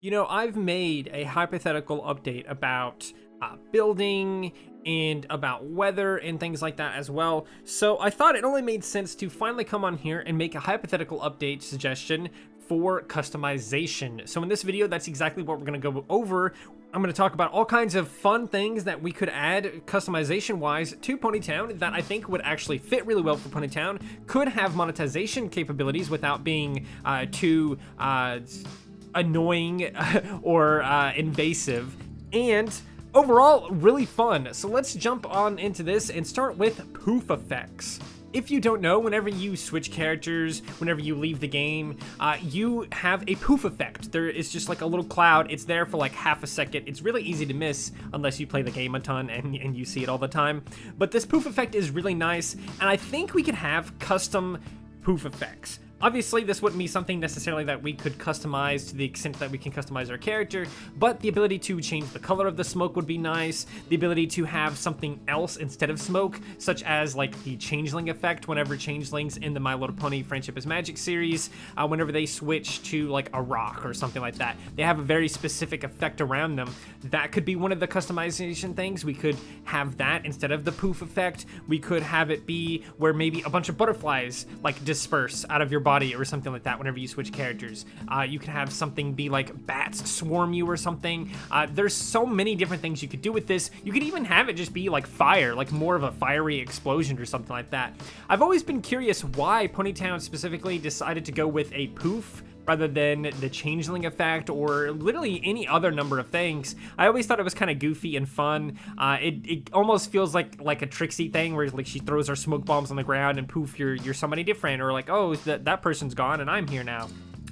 You know, I've made a hypothetical update about building and about weather and things like that as well. So I thought it only made sense to finally come on here and make a hypothetical update suggestion for customization. So in this video, that's exactly what we're going to go over. I'm going to talk about all kinds of fun things that we could add customization-wise to Ponytown that I think would actually fit really well for Ponytown, could have monetization capabilities without being too annoying or invasive, and overall really fun. So let's jump on into this and start with poof effects. If you don't know, whenever you switch characters, whenever you leave the game, you have a poof effect. There is just like a little cloud. It's there for like half a second. It's really easy to miss unless you play the game a ton and you see it all the time. But this poof effect is really nice, and I think we could have custom poof effects. Obviously, this wouldn't be something necessarily that we could customize to the extent that we can customize our character, but the ability to change the color of the smoke would be nice. The ability to have something else instead of smoke, such as like the changeling effect whenever changelings in the My Little Pony Friendship is Magic series, whenever they switch to like a rock or something like that. They have a very specific effect around them. That could be one of the customization things. We could have that instead of the poof effect. We could have it be where maybe a bunch of butterflies like disperse out of your body or something like that whenever you switch characters. You could have something be like bats swarm you or something. There's so many different things you could do with this. You could even have it just be like fire, like more of a fiery explosion or something like that. I've always been curious why Ponytown specifically decided to go with a poof rather than the changeling effect or literally any other number of things. I always thought it was kind of goofy and fun. It almost feels like a Trixie thing where like she throws her smoke bombs on the ground and poof, you're somebody different, or like, oh, that person's gone and I'm here now.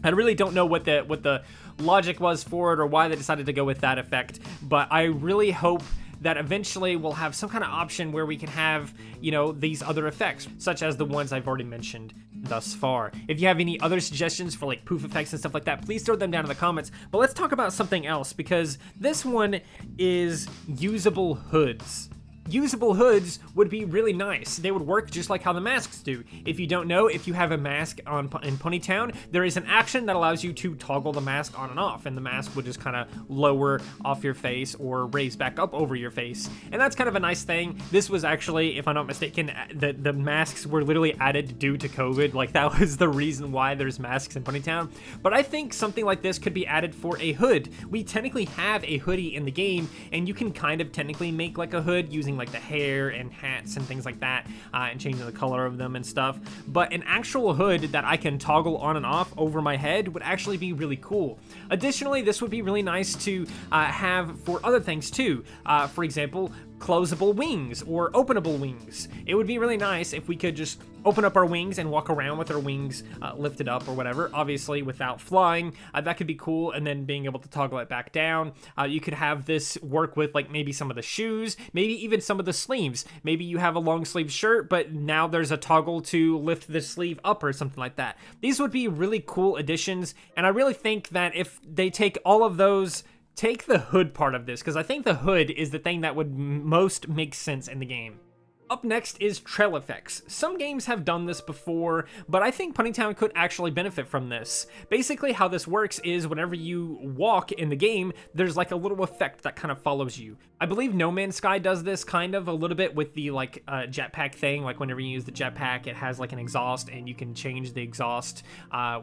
I really don't know what the logic was for it or why they decided to go with that effect, but I really hope that eventually we'll have some kind of option where we can have, you know, these other effects, such as the ones I've already mentioned thus far. If you have any other suggestions for like poof effects and stuff like that, please throw them down in the comments. But let's talk about something else, because this one is usable hoods. Usable hoods would be really nice. They would work just like how the masks do. If you don't know, if you have a mask in Ponytown, there is an action that allows you to toggle the mask on and off, and the mask would just kind of lower off your face or raise back up over your face. And that's kind of a nice thing. This was actually, if I'm not mistaken, the masks were literally added due to COVID. Like, that was the reason why there's masks in Ponytown. But I think something like this could be added for a hood. We technically have a hoodie in the game, and you can kind of technically make like a hood using like the hair and hats and things like that, and changing the color of them and stuff. But an actual hood that I can toggle on and off over my head would actually be really cool. Additionally, this would be really nice to have for other things too. For example, closable wings or openable wings. It would be really nice if we could just open up our wings and walk around with our wings lifted up or whatever, obviously without flying. That could be cool, and then being able to toggle it back down. You could have this work with like maybe some of the shoes, maybe even some of the sleeves. Maybe you have a long sleeve shirt, but now there's a toggle to lift the sleeve up or something like that. These would be really cool additions, and I really think that if they take all of those, take the hood part of this, because I think the hood is the thing that would most make sense in the game. Up next is trail effects. Some games have done this before, but I think Ponytown could actually benefit from this. Basically, how this works is whenever you walk in the game, there's like a little effect that kind of follows you. I believe No Man's Sky does this kind of a little bit with the like jetpack thing. Like whenever you use the jetpack, it has like an exhaust, and you can change the exhaust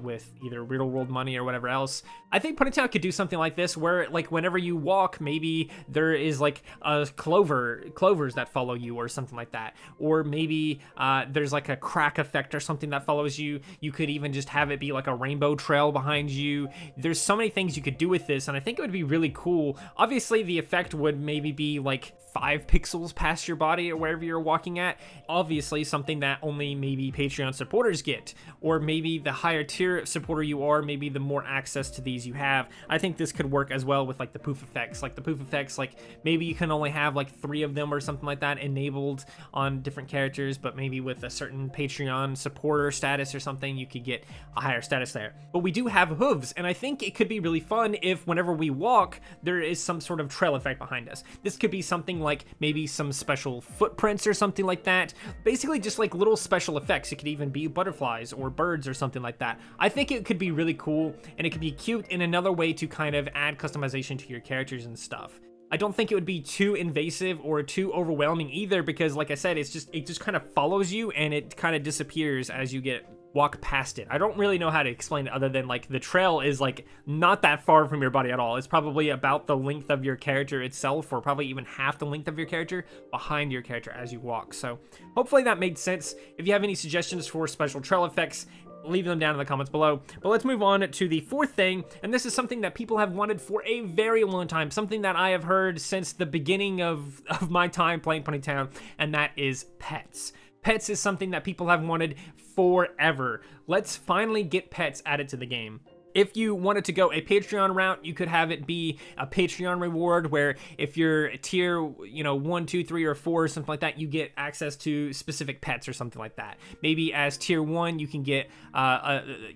with either real world money or whatever else. I think Ponytown could do something like this, where like whenever you walk, maybe there is like a clovers that follow you or something like that. Or maybe there's like a crack effect or something that follows you. You could even just have it be like a rainbow trail behind you. There's so many things you could do with this, and I think it would be really cool. Obviously, the effect would maybe be like 5 pixels past your body or wherever you're walking at. Obviously, something that only maybe Patreon supporters get, or maybe the higher tier supporter you are, maybe the more access to these you have. I think this could work as well with like the poof effects. Like the poof effects, like maybe you can only have like 3 of them or something like that enabled on different characters, but maybe with a certain Patreon supporter status or something, you could get a higher status there. But we do have hooves, and I think it could be really fun if whenever we walk, there is some sort of trail effect behind us. This could be something like maybe some special footprints or something like that. Basically just like little special effects. It could even be butterflies or birds or something like that. I think it could be really cool, and it could be cute in another way to kind of add customization to your characters and stuff. I don't think it would be too invasive or too overwhelming either, because like I said, it just kind of follows you and it kind of disappears as you walk past it. I don't really know how to explain it other than like the trail is like not that far from your body at all. It's probably about the length of your character itself, or probably even half the length of your character behind your character as you walk. So hopefully that made sense. If you have any suggestions for special trail effects, leave them down in the comments below. But let's move on to the fourth thing, and this is something that people have wanted for a very long time, something that I have heard since the beginning of my time playing Ponytown, and that is pets. Pets is something that people have wanted forever. Let's finally get pets added to the game. If you wanted to go a Patreon route, you could have it be a Patreon reward where if you're tier, 1, 2, 3, or 4 or something like that, you get access to specific pets or something like that. Maybe as tier 1, you can get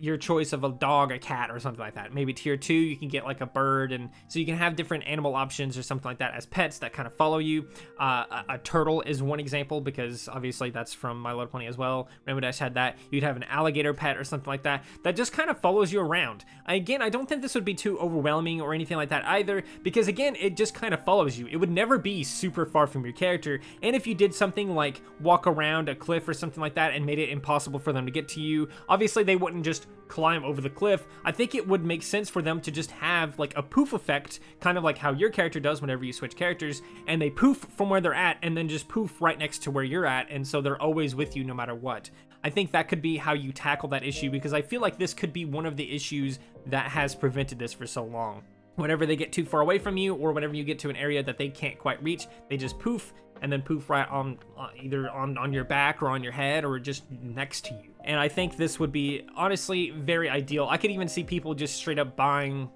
your choice of a dog, a cat, or something like that. Maybe tier 2, you can get like a bird, and so you can have different animal options or something like that as pets that kind of follow you. A turtle is one example, because obviously that's from My Little Pony as well. Rainbow Dash had that. You'd have an alligator pet or something like that just kind of follows you around. Again, I don't think this would be too overwhelming or anything like that either, because again, it just kind of follows you. It would never be super far from your character, and if you did something like walk around a cliff or something like that and made it impossible for them to get to you, obviously they wouldn't just climb over the cliff. I think it would make sense for them to just have like a poof effect, kind of like how your character does whenever you switch characters, and they poof from where they're at and then just poof right next to where you're at, and so they're always with you no matter what. I think that could be how you tackle that issue, because I feel like this could be one of the issues that has prevented this for so long. Whenever they get too far away from you, or whenever you get to an area that they can't quite reach, they just poof, and then poof right on either on your back or on your head or just next to you. And I think this would be honestly very ideal. I could even see people just straight up buying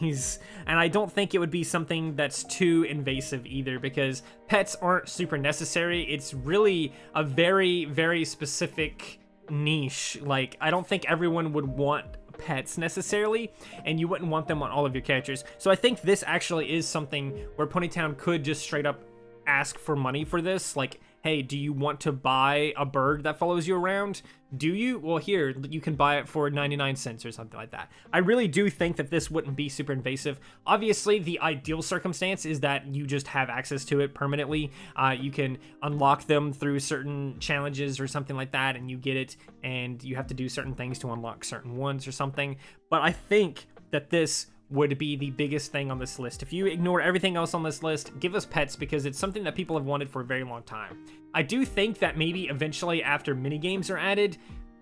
these, and I don't think it would be something that's too invasive either, because pets aren't super necessary. It's really a very, very specific niche. Like, I don't think everyone would want pets necessarily, and you wouldn't want them on all of your characters. So I think this actually is something where Ponytown could just straight up ask for money for this. Like, hey, do you want to buy a bird that follows you around? Do you? Well, here, you can buy it for 99 cents or something like that. I really do think that this wouldn't be super invasive. Obviously, the ideal circumstance is that you just have access to it permanently. You can unlock them through certain challenges or something like that, and you get it, and you have to do certain things to unlock certain ones or something. But I think that this would be the biggest thing on this list. If you ignore everything else on this list, give us pets, because it's something that people have wanted for a very long time. I do think that maybe eventually after minigames are added,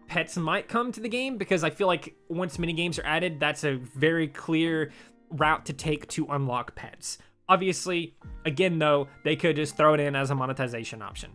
pets might come to the game, because I feel like once minigames are added, that's a very clear route to take to unlock pets. Obviously, again though, they could just throw it in as a monetization option.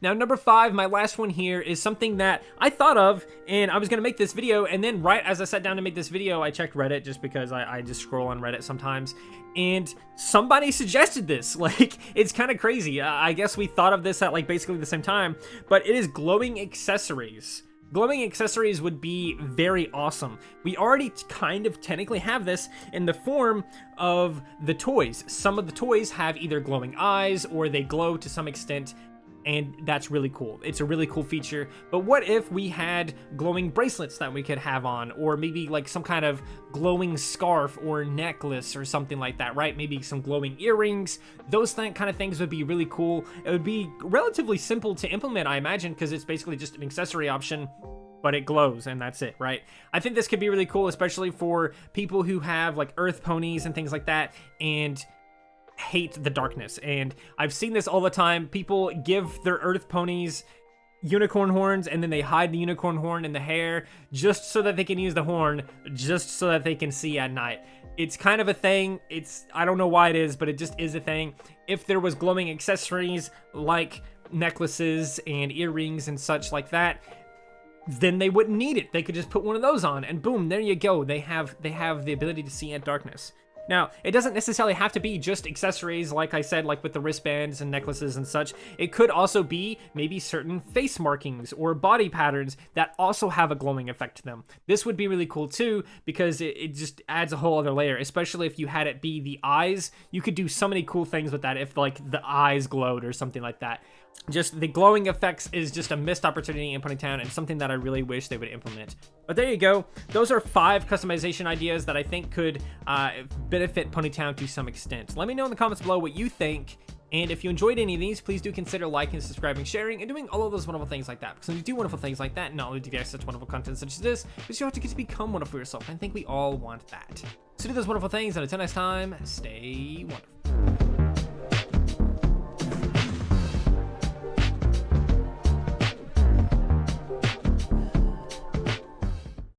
Now, number 5, my last one here, is something that I thought of, and I was going to make this video, and then right as I sat down to make this video, I checked Reddit, just because I just scroll on Reddit sometimes, and somebody suggested this. Like, it's kind of crazy. I guess we thought of this at like basically the same time, but it is glowing accessories. Glowing accessories would be very awesome. We already kind of technically have this in the form of the toys. Some of the toys have either glowing eyes, or they glow to some extent, and that's really cool. It's a really cool feature. But what if we had glowing bracelets that we could have on, or maybe like some kind of glowing scarf or necklace or something like that, right? Maybe some glowing earrings. Those kind of things would be really cool. It would be relatively simple to implement, I imagine, because it's basically just an accessory option, but it glows, and that's it, right? I think this could be really cool, especially for people who have like earth ponies and things like that, and hate the darkness. And I've seen this all the time. People give their earth ponies unicorn horns, and then they hide the unicorn horn in the hair just so that they can use the horn, just so that they can see at night. It's kind of a thing. I don't know why it is, but it just is a thing. If there was glowing accessories like necklaces and earrings and such like that, then they wouldn't need it. They could just put one of those on, and boom, there you go. They have the ability to see at darkness. Now, it doesn't necessarily have to be just accessories, like I said, like with the wristbands and necklaces and such. It could also be maybe certain face markings or body patterns that also have a glowing effect to them. This would be really cool too, because it just adds a whole other layer, especially if you had it be the eyes. You could do so many cool things with that if like the eyes glowed or something like that. Just the glowing effects is just a missed opportunity in Ponytown and something that I really wish they would implement. But there you go. Those are 5 customization ideas that I think could benefit Ponytown to some extent. Let me know in the comments below what you think. And if you enjoyed any of these, please do consider liking, subscribing, sharing, and doing all of those wonderful things like that. Because when you do wonderful things like that, not only do you get such wonderful content such as this, but you have to get to become wonderful yourself. And I think we all want that. So do those wonderful things, and until next time, stay wonderful.